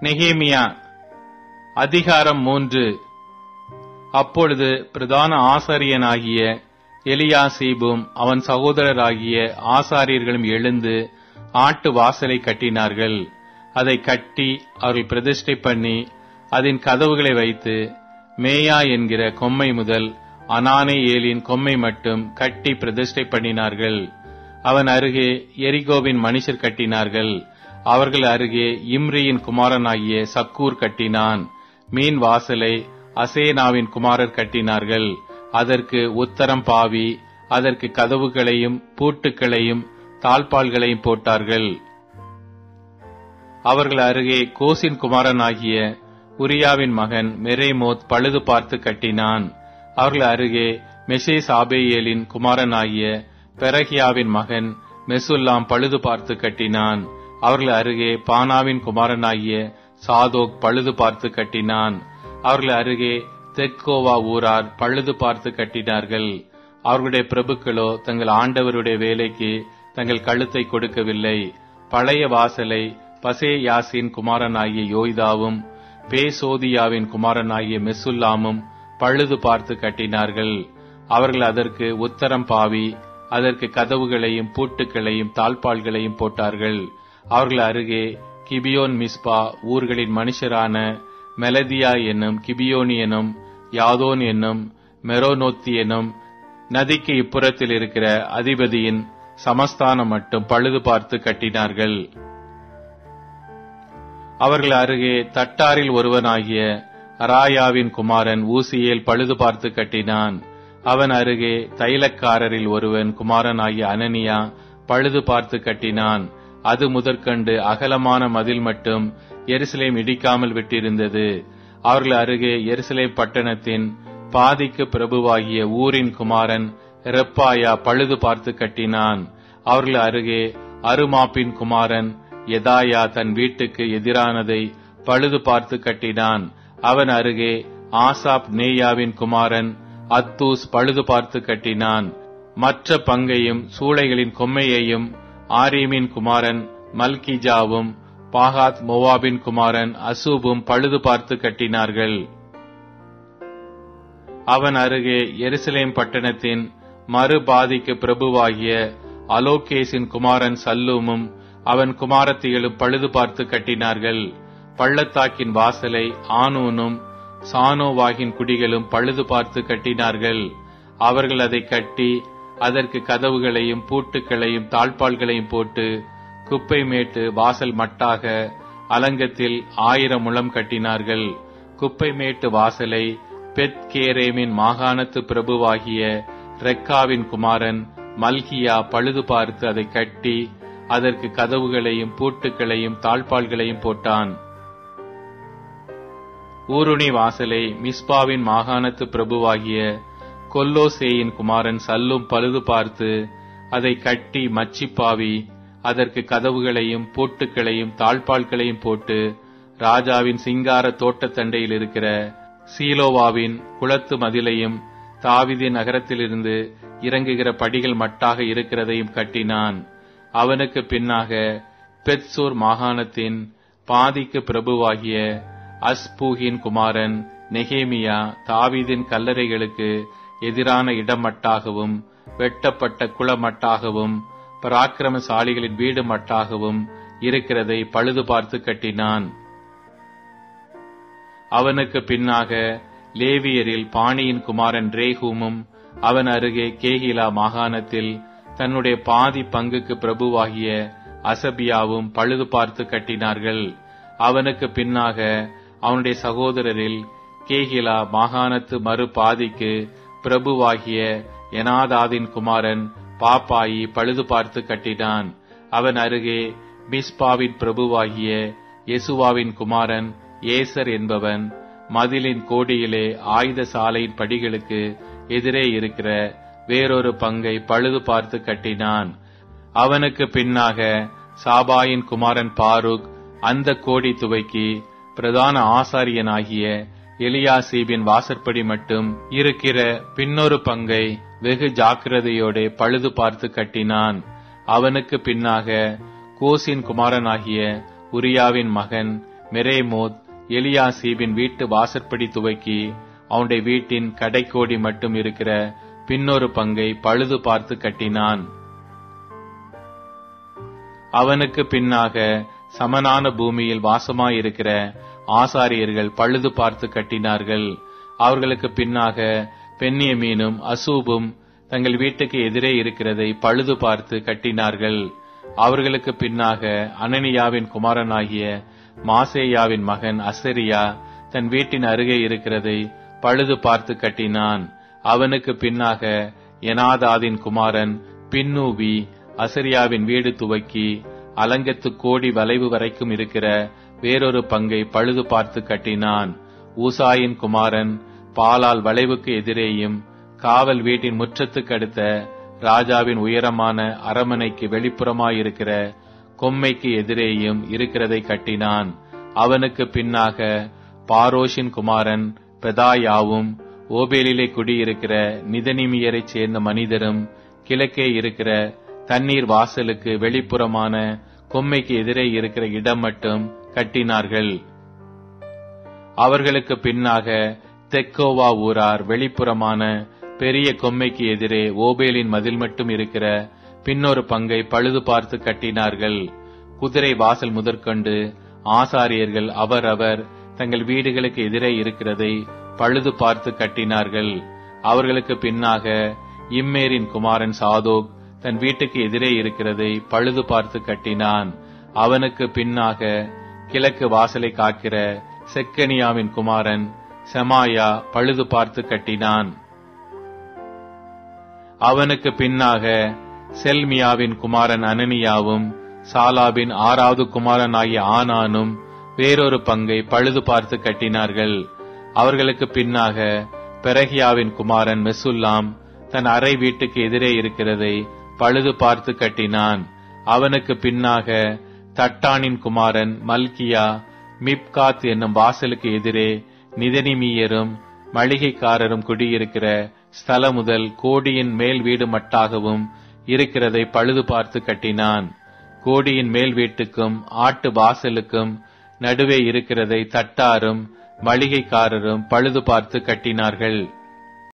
நெகேமியா அதிகாரம் 3. அப்பொழுது பிரதான ஆசாரியனாகிய எலியாசீபும் அவன் சகோதரராகிய ஆசாரியர்களும் எழுந்து ஆட்டு வாசலை கட்டினார்கள். அதை கட்டி அவர்கள் பிரதிஷ்டை பண்ணி அதன் கதவுகளை வைத்து மேயா என்கிற கொம்மை முதல் அனானேயேலின் கொம்மை மட்டும் கட்டி பிரதிஷ்டை பண்ணினார்கள். அவன் அருகே எரிகோவின் மனுஷர் கட்டினார்கள். அவர்கள் அருகே இம்ரியின் குமாரனாகிய சக்கூர் கட்டினான். மீன் வாசலை அசேனாவின் குமாரர் கட்டினார்கள். அதற்கு உத்தரம் பாவி, அதற்கு கதவுகளையும் பூட்டுக்களையும் தாழ்பால்களையும் போட்டார்கள். அவர்கள் அருகே கோசின் குமாரனாகிய உரியாவின் மகன் மெரேமோத் பழுது பார்த்து கட்டினான். அவர்கள் அருகே மெஷேசாபேயேலின் குமாரனாகிய பெரகியாவின் மகன் மெசுல்லாம் பழுது பார்த்து கட்டினான். அவர்கள் அருகே பானாவின் குமாரனாகிய சாதோக் பழுது பார்த்து கட்டினான். அவர்கள் அருகே தெக்கோவா ஊரார் பழுது பார்த்து கட்டினார்கள். அவர்களுடைய பிரபுக்களோ தங்கள் ஆண்டவருடைய வேலைக்கு தங்கள் கழுத்தை கொடுக்கவில்லை. பழைய வாசலை பசேயாசின் குமாரனாகிய யோய்தாவும் பேசோதியாவின் குமாரனாகிய மெசுல்லாமும் பழுது பார்த்து கட்டினார்கள். அவர்கள் அதற்கு உத்தரம் பாவி, அதற்கு கதவுகளையும் பூட்டுக்களையும் தாழ்பால்களையும் போட்டார்கள். அவர்கள் அருகே கிபியோன் மிஸ்பா ஊர்களின் மனுஷரான மெலதியா என்னும் கிபியோனியனும் யாதோன் என்னும் மெரோனோத்தி என்னும் நதிக்கு இப்புறத்தில் இருக்கிற அதிபதியின் சமஸ்தானம் மட்டும் பழுது பார்த்து கட்டினார்கள். அவர்கள் அருகே தட்டாரில் ஒருவனாகிய அராயாவின் குமாரன் ஊசியேல் பழுது பார்த்து கட்டினான். அவன் அருகே தைலக்காரரில் ஒருவன் குமாரனாகிய அனனியா பழுது பார்த்து கட்டினான். அது முதற்கண்டு அகலமான மதில் மட்டும் எருசலேம் இடிக்காமல் விட்டிருந்தது. அவர்கள் அருகே எருசலேம் பட்டணத்தின் பாதிக்கு பிரபுவாகிய ஊரின் குமாரன் ரெப்பாயா பழுது பார்த்து கட்டினான். அவர்கள் அருகே அருமாப்பின் குமாரன் எதாயா தன் வீட்டுக்கு எதிரானதை பழுது பார்த்து கட்டினான். அவன் அருகே ஆசாப் நேயாவின் குமாரன் அத்தூஸ் பழுது பார்த்து கட்டினான். மற்ற பங்கையும் சூளைகளின் கொம்மையையும் ஆரீமின் குமாரன் மல்கிஜாவும் பாகாத் மோவாபின் குமாரன் அசூபும் பழுது பார்த்து கட்டினார்கள். அவன் அருகே எருசலேம் பட்டணத்தின் மறுபாதிக்கு பிரபுவாகிய அலோகேசின் குமாரன் சல்லூமும் அவன் குமாரத்திகளும் பழுது பார்த்து கட்டினார்கள். பள்ளத்தாக்கின் வாசலை ஆனூனும் சானோவாகின் குடிகளும் பழுது பார்த்து கட்டினார்கள். அவர்கள் அதை கட்டி அதற்கு கதவுகளையும் பூட்டுக்களையும் தாழ்பால்களையும் போட்டு குப்பை மேட்டு வாசல் மட்டாக அலங்கத்தில் 1000 முழம் கட்டினார்கள். குப்பை மேட்டு வாசலை பெத்கேரேமின் மாகாணத்து பிரபுவாகிய ரெக்காவின் குமாரன் மல்கியா பழுது பார்த்து அதை கட்டி அதற்கு கதவுகளையும் பூட்டுக்களையும் தாழ்பால்களையும் போட்டான். ஊருணி வாசலை மிஸ்பாவின் மாகாணத்து பிரபுவாகிய கொல்லோசேயின் குமாரன் சல்லும் பழுது பார்த்து அதை கட்டி மச்சிப்பாவி அதற்கு கதவுகளையும் பூட்டுக்களையும் தாழ்பால்களையும் போட்டு ராஜாவின் சிங்கார தோட்டத்தண்டையில் இருக்கிற சீலோவாவின் குளத்து மதிலையும் தாவீதின் நகரத்திலிருந்து இறங்குகிற படிகள் மட்டாக இருக்கிறதையும் கட்டினான். அவனுக்கு பின்னாக பெத்சூர் மாகாணத்தின் பாதிக்கு பிரபுவாகிய அஸ்பூகின் குமாரன் நெகேமியா தாவீதின் கல்லறைகளுக்கு எதிரான இடமட்டாகவும் வெட்டப்பட்ட குளமட்டாகவும் பராக்கிரமசாலிகளின் வீடு மட்டாகவும் இருக்கிறதை பழுது பார்த்து கட்டினான். அவனுக்கு பின்னாக லேவியரில் பாணியின் குமாரன் ரேகூமும் அவன் அருகே கேகிலா மாகாணத்தில் தன்னுடைய பாதி பங்குக்கு பிரபுவாகிய அசபியாவும் பழுது பார்த்து கட்டினார்கள். அவனுக்கு பின்னாக அவனுடைய சகோதரரில் கேகிலா மாகாணத்து மறு பாதிக்கு பிரபுவாகிய எனாதாதின் குமாரன் பாப்பாயி பழுது பார்த்து கட்டினான். அவன் அருகே மிஸ்பாவின் பிரபுவாகிய யெசுவாவின் குமாரன் ஏசர் என்பவன் மதிலின் கோடியிலே ஆயுத சாலையின் படிகளுக்கு எதிரே இருக்கிற வேறொரு பங்கை பழுது பார்த்து கட்டினான். அவனுக்கு பின்னாக சாபாயின் குமாரன் பாருக் அந்த கோடி துவைக்கி பிரதான ஆசாரியனாகிய எலியாசீபின் வாசற்படி மட்டும் இருக்கிற பின்னொரு பங்கை வெகு ஜாக்கிரதையோடு பழுது பார்த்து கட்டினான். அவனுக்கு பின்னாக கோசின் குமாரனாகிய உரியாவின் மகன் மெரேமோத் எலியாசீபின் வீட்டு வாசற்படி துவக்கி அவனுடைய வீட்டின் கடைக்கோடி மட்டும் இருக்கிற பின்னொரு பங்கை பழுது பார்த்து கட்டினான். அவனுக்கு பின்னாக சமனான பூமியில் வாசமாயிருக்கிற ஆசாரியர்கள் பழுது பார்த்து கட்டினார்கள். அவர்களுக்கு பின்னாக பென்யமீனும் அசூபும் தங்கள் வீட்டுக்கு எதிரே இருக்கிறதை பழுது பார்த்து கட்டினார்கள். அவர்களுக்கு பின்னாக அனனியாவின் குமாரனாகிய மாசேயாவின் மகன் அசரியா தன் வீட்டின் அருகே இருக்கிறதை பழுது பார்த்து கட்டினான். அவனுக்கு பின்னாக எனாதாதின் குமாரன் பின்னூவி அசரியாவின் வீடு துவக்கி அலங்கத்து கோடி வளைவு வரைக்கும் இருக்கிற வேறொரு பங்கை பழுது பார்த்து கட்டினான். ஊசாயின் குமாரன் பாலால் வளைவுக்கு எதிரேயும் காவல் வீட்டின் முற்றத்துக்கு அடுத்த ராஜாவின் உயரமான அரமனைக்கு வெளிப்புறமாயிருக்கிற கொம்மைக்கு எதிரேயும் இருக்கிறதை கட்டினான். அவனுக்கு பின்னாக பாரோஷின் குமாரன் பெதாயாவும் ஓபேலிலே குடியிருக்கிற நிதனிமியரைச் சேர்ந்த மனிதரும் கிழக்கே இருக்கிற தண்ணீர் வாசலுக்கு வெளிப்புறமான கொம்மைக்கு எதிரே இருக்கிற இடம் மட்டும் கட்டினார்கள். அவர்களுக்கு பின்னாக தெக்கோவா ஊரார் வெளிப்புறமான பெரிய கொம்மைக்கு எதிரே ஓபேலின் மதில் மட்டும் இருக்கிற பின்னொரு பங்கை பழுது பார்த்து கட்டினார்கள். குதிரை வாசல் முதற்கொண்டு ஆசாரியர்கள் அவரவர் தங்கள் வீடுகளுக்கு எதிரே இருக்கிறதை பழுது பார்த்து கட்டினார்கள். அவர்களுக்கு பின்னாக இம்மேரின் குமாரன் சாதோக் தன் வீட்டுக்கு எதிரே இருக்கிறதை பழுது பார்த்து கட்டினான். அவனுக்கு பின்னாக கிழக்கு வாசலை காக்கிற செக்கனியாவின் குமாரன் செமாயா பழுது பார்த்து கட்டினான். அவனுக்கு பின்னாக செல்மியாவின் குமாரன் அனனியாவும் சாலாபின் 6வது குமாரனாகிய ஆனானும் வேறொரு பங்கை பழுது பார்த்து கட்டினார்கள். அவர்களுக்கு பின்னாக பெரகியாவின் குமாரன் மெசுல்லாம் தன் அறை வீட்டுக்கு எதிரே இருக்கிறதை பழுது பார்த்து கட்டினான். அவனுக்கு பின்னாக தட்டானின் குமாரன் மல்கியா மிப்காத் என்னும் வாசலுக்கு எதிரே நிதனிமியரும் மளிகைக்காரரும் குடியிருக்கிற ஸ்தலம் முதல் கோடியின் மேல் வீடு மட்டாகவும் இருக்கிறதை பழுது பார்த்து கட்டினான். கோடியின் மேல் வீட்டுக்கும் ஆட்டு வாசலுக்கும் நடுவே இருக்கிறதை தட்டாரும் மளிகைக்காரரும் பழுது பார்த்து கட்டினார்கள்.